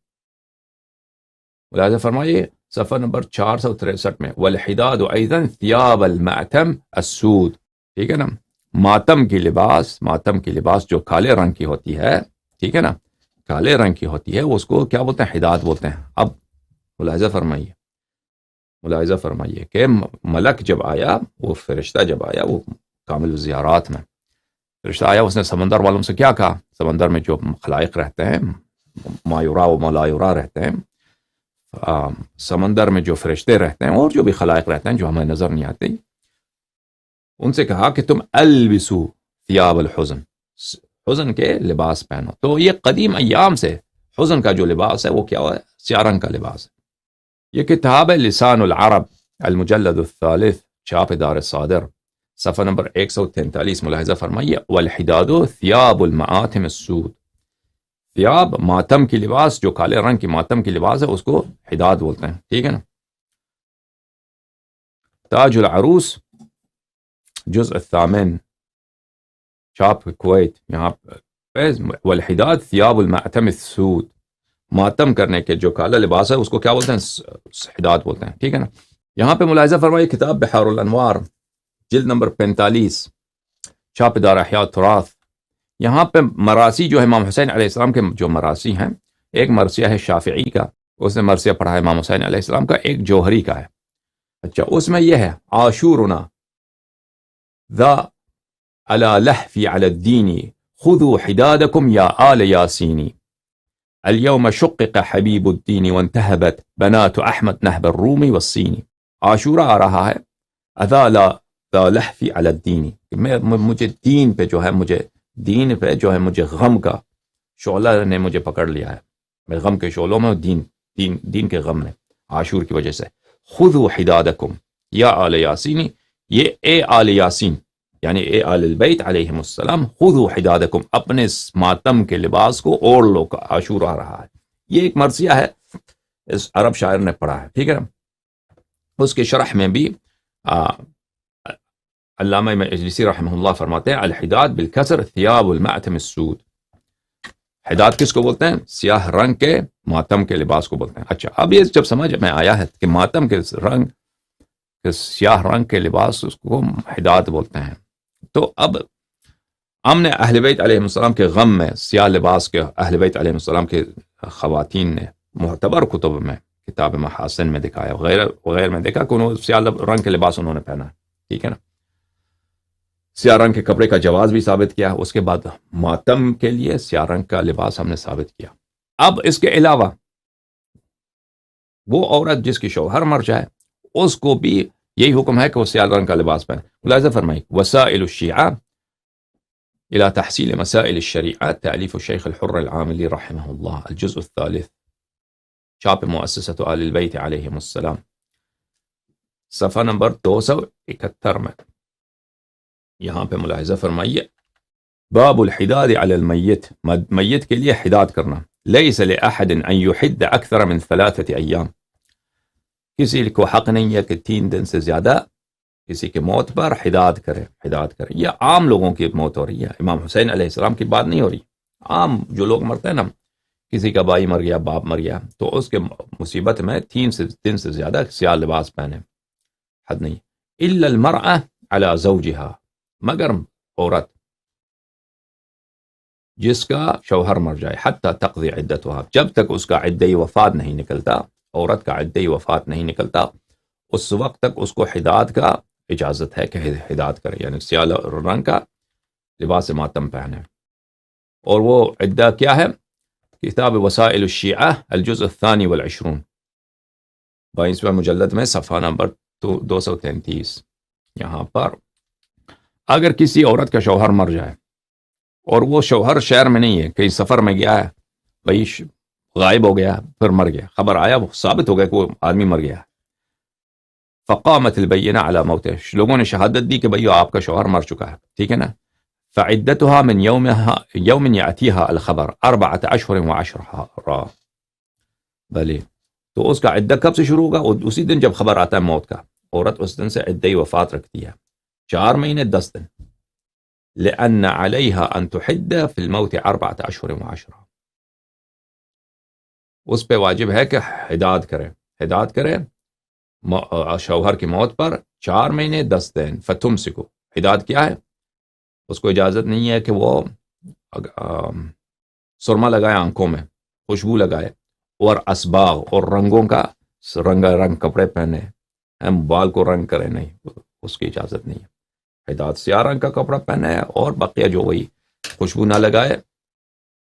ملاحظہ فرمائیے صفحہ نمبر 463 میں، والحداد ایضا ثیاب المعتم السود، ٹھیک ہے نا، ماتم کی لباس جو کالے رنگ کی ہوتی ہے، ٹھیک ہے نا، کالے رنگ کی ہوتی ہے، اس کو کیا بولتے ہیں؟ حداد بولتے ہیں۔ اب ملاحظہ فرمائیے کہ ملک جب آیا، وہ فرشتہ جب آیا، وہ کامل الزیارات میں فرشتہ آیا، اس نے سمندر والوں سے کیا کہا؟ سمندر میں جو خلائق رہتے ہیں، ما یرا و ما لا یرا رہتے ہیں، سمندر میں جو فرشتے رہتے ہیں اور جو بھی خلائق رہتے ہیں جو ہمیں نظر نہیں آتے، ان سے کہا کہ تم البسو ثیاب الحزن، حزن کے لباس پہنو۔ تو یہ قدیم ایام سے حزن کا جو لباس ہے وہ کیا ہے؟ سیاہ رنگ کا لباس ہے۔ یہ کتاب ہے لسان العرب المجلد الثالث، چھاپ دار صادر، صفحہ نمبر 143، ملاحظہ فرمائیے، والحداد ثیاب المعاتم السود، ثیاب ماتم کی لباس، جو کالے رنگ کی ماتم کی لباس ہے اس کو حداد بولتے ہیں، ٹھیک ہے نا۔ تاج العروس جزء الثامن، چھاپ کویت، یہاں پہ والحداد ثیاب المعتم السود، ماتم کرنے کے جو کالا لباس ہے اس کو کیا بولتے ہیں؟ حداد بولتے ہیں، ٹھیک ہے نا۔ یہاں پہ ملاحظہ فرمائیے کتاب بحار الانوار جلد نمبر 45، چھاپ دار احیاء التراث، یہاں پہ مراثی جو ہے امام حسین علیہ السلام کے جو مراثی ہیں، ایک مرثیہ ہے شافعی کا، اس نے مرثیہ پڑھا ہے امام حسین علیہ السلام کا، ایک جوہری کا ہے۔ اچھا، اس میں یہ ہے عاشورنا ذا علی لحفی علی الدین خذوا حدادکم یا آل یاسینی اليوم شقق حبیب الدین وانتہبت بنات احمد نہب الرومی والصینی۔ عاشورہ آ رہا ہے، اذا ذا لحفی علی الدین، مجھے دین پہ جو ہے، مجھے غم کا شعلہ نے مجھے پکڑ لیا ہے، میں غم کے شعلوں میں، دین کے غم میں، عاشور کی وجہ سے۔ خذوا حدادکم یا آل یاسینی، یہ اے آل یاسین یعنی اے آل البیت علیہم السلام، خذوا حدادکم، اپنے ماتم کے لباس کو اوڑھ لو، عاشور آ رہا ہے۔ یہ ایک مرثیہ ہے، اس عرب شاعر نے پڑھا ہے، ٹھیک ہے نا۔ اس کے شرح میں بھی علامہ مجلسی رحمہ اللہ فرماتے ہیں الحداد بالکسر ثیاب المعتم السود، حداد کس کو بولتے ہیں؟ سیاہ رنگ کے ماتم کے لباس کو بولتے ہیں۔ اچھا، اب یہ جب سمجھ میں آیا ہے کہ ماتم کے رنگ، سیاہ رنگ کے لباس اس کو حداد بولتے ہیں، تو اب ہم نے اہل بیت علیہ السلام کے غم میں سیاہ لباس کے اہل بیت علیہ السلام کے خواتین نے معتبر کتب میں، کتاب محاسن میں دکھایا، وغیرہ میں دیکھا کہ انہوں سیاہ رنگ کے لباس انہوں نے پہنا ہے، ٹھیک ہے نا۔ سیاہ رنگ کے کپڑے کا جواز بھی ثابت کیا، اس کے بعد ماتم کے لیے سیاہ رنگ کا لباس ہم نے ثابت کیا۔ اب اس کے علاوہ وہ عورت جس کی شوہر مر جائے، اس کو بھی یہی حکم ہے کہ وہ سیاہ رنگ کا لباس پہنے۔ ملاحظہ فرمائیں، وسائل الشیعہ الى تحصیل مسائل الشریعہ، تالیف الشیخ الحر العاملی رحمہ اللہ، الجزء الثالث، چھاپ مؤسسۃ آل البیت علیہم السلام، صفحہ نمبر 271 میں، یہاں پہ ملاحظہ فرمائیے، باب الحداد علی المیت، میت کے لیے حداد کرنا، لیس لأحد ان یحد اکثر من 3 ایام، کسی کو حق نہیں ہے کہ 3 دن سے زیادہ کسی کے موت پر حداد کرے۔ یہ عام لوگوں کی موت ہو رہی ہے، امام حسین علیہ السلام کی بات نہیں ہو رہی، عام جو لوگ مرتے ہیں نا، کسی کا بھائی مر گیا، باپ مر گیا، تو اس کے مصیبت میں 3 دن سے زیادہ سیاہ لباس پہنے، حد نہیں۔ الا المرأة علی زوجها، مگر عورت جس کا شوہر مر جائے، حتی تقضی عدتها، جب تک اس کا عدہ وفات نہیں نکلتا، عورت کا عدہ وفات نہیں نکلتا، اس وقت تک اس کو حداد کا اجازت ہے کہ حداد کرے، یعنی سیاہ رنگ کا لباس ماتم پہنے۔ اور وہ عدہ کیا ہے؟ کتاب وسائل الشیعہ الجزء الثانی والعشرون، 22واں مجلد میں، صفحہ نمبر 233، یہاں پر اگر کسی عورت کا شوہر مر جائے اور وہ شوہر شہر میں نہیں ہے، کہیں سفر میں گیا ہے، بھائی غائب ہو گیا، پھر مر گیا، خبر آیا، وہ ثابت ہو گیا کہ وہ آدمی مر گیا، فقامت البینہ علی موتہ، لوگوں نے شہادت دی کہ بھئی آپ کا شوہر مر چکا ہے، ٹھیک ہے نا. فعدتها من يوم يأتيها الخبر 4 أشهر و10 بھلے تو اس کا عدہ کب سے شروع ہوگا؟ اسی دن جب خبر آتا ہے موت کا. عورت اس دن سے عدہ وفات رکھتی ہے 4 مہینے 10 دن. لأن عليها أن تحد في الموت 4 أشهر و10، اس پہ واجب ہے کہ حداد کرے شوہر کی موت پر 4 مہینے 10 دن. فتمسکو، حداد کیا ہے؟ اس کو اجازت نہیں ہے کہ وہ سرما لگائے آنکھوں میں، خوشبو لگائے، اور اسباغ اور رنگوں کا رنگ کپڑے پہنے، ہم بال کو رنگ کرے، نہیں، اس کی اجازت نہیں ہے. حداد سیاہ رنگ کا کپڑا پہنے اور بقیہ جو وہی خوشبو نہ لگائے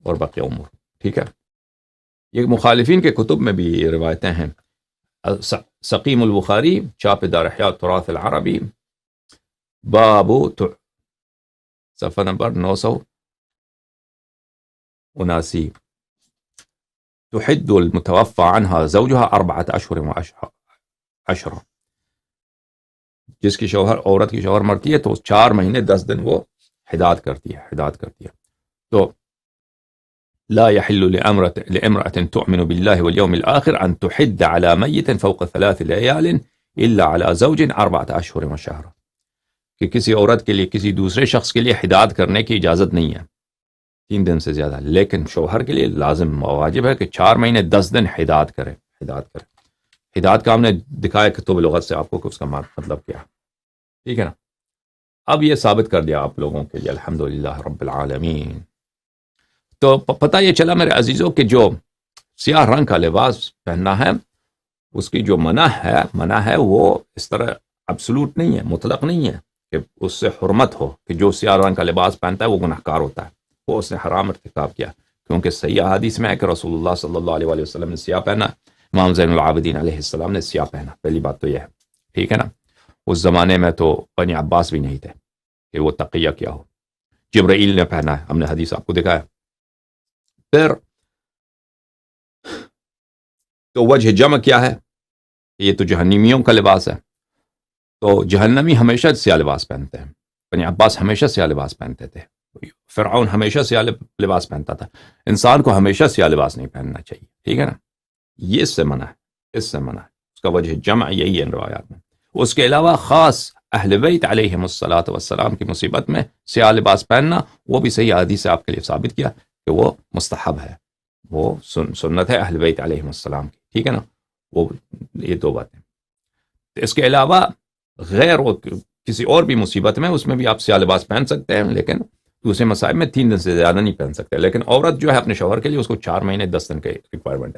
اور بقیہ عمر، ٹھیک ہے. یہ مخالفین کے کتب میں بھی یہ روایتیں ہیں. سقیم البخاری، چاپ دار احیاء التراث العربی، باب صفحہ نمبر 979. تحد المتوفى عنها زوجها 4 أشهر و10، جس کی عورت کی شوہر مرتی ہے تو 4 مہینے 10 دن وہ حداد کرتی ہے. تو لا يحل لامرأة تؤمن بالله واليوم الآخر أن تحد على ميت فوق 3 ليال إلا على زوج 4 أشهر و10، کہ کسی عورت کے لیے کسی دوسرے شخص کے لیے حداد کرنے کی اجازت نہیں ہے 3 دن سے زیادہ، لیکن شوہر کے لیے لازم واجب ہے کہ 4 مہینے 10 دن حداد کرے. حداد کا ہم نے دکھایا کتب لغت سے آپ کو کہ اس کا مطلب کیا، ٹھیک ہے نا. اب یہ ثابت کر دیا آپ لوگوں کے لیے، الحمدللہ رب العالمین. تو پتہ یہ چلا میرے عزیزوں کہ جو سیاہ رنگ کا لباس پہننا ہے اس کی جو منع ہے وہ اس طرح ابسولوٹ نہیں ہے، مطلق نہیں ہے کہ اس سے حرمت ہو کہ جو سیاہ رنگ کا لباس پہنتا ہے وہ گناہگار ہوتا ہے، وہ اس نے حرام ارتکاب کیا. کیونکہ صحیح حدیث میں ہے کہ رسول اللہ صلی اللہ علیہ وسلم نے سیاہ پہنا، امام زین العابدین علیہ السلام نے سیاہ پہنا. پہلی بات تو یہ ہے، ٹھیک ہے نا. اس زمانے میں تو بنی عباس بھی نہیں تھے کہ وہ تقیہ کیا ہو. جبرائیل نے پہنا ہے، ہم نے حدیث آپ کو دکھایا. پھر تو وجہ جمع کیا ہے؟ یہ تو جہنمیوں کا لباس ہے، تو جہنمی ہمیشہ سیاہ لباس پہنتے ہیں. بنی عباس ہمیشہ سیاہ لباس پہنتے تھے، فرعون ہمیشہ سیاہ لباس پہنتا تھا. انسان کو ہمیشہ سیاہ لباس نہیں پہننا چاہیے، ٹھیک ہے نا. یہ اس سے منع ہے، اس کا وجہ جمع یہی ہے ان روایات میں. اس کے علاوہ خاص اہل بیت علیہم الصلاۃ والسلام کی مصیبت میں سیاہ لباس پہننا، وہ بھی صحیح حدیث سے آپ کے لیے ثابت کیا کہ وہ مستحب ہے، وہ سنت ہے اہل بیت علیہم السلام کی، ٹھیک ہے نا. وہ یہ 2 باتیں. اس کے علاوہ غیر کسی اور بھی مصیبت میں اس میں بھی آپ سیاہ لباس پہن سکتے ہیں، لیکن دوسرے مصائب میں 3 دن سے زیادہ نہیں پہن سکتے. لیکن عورت جو ہے اپنے شوہر کے لیے اس کو 4 مہینے 10 دن کے ریکوائرمنٹ ہے.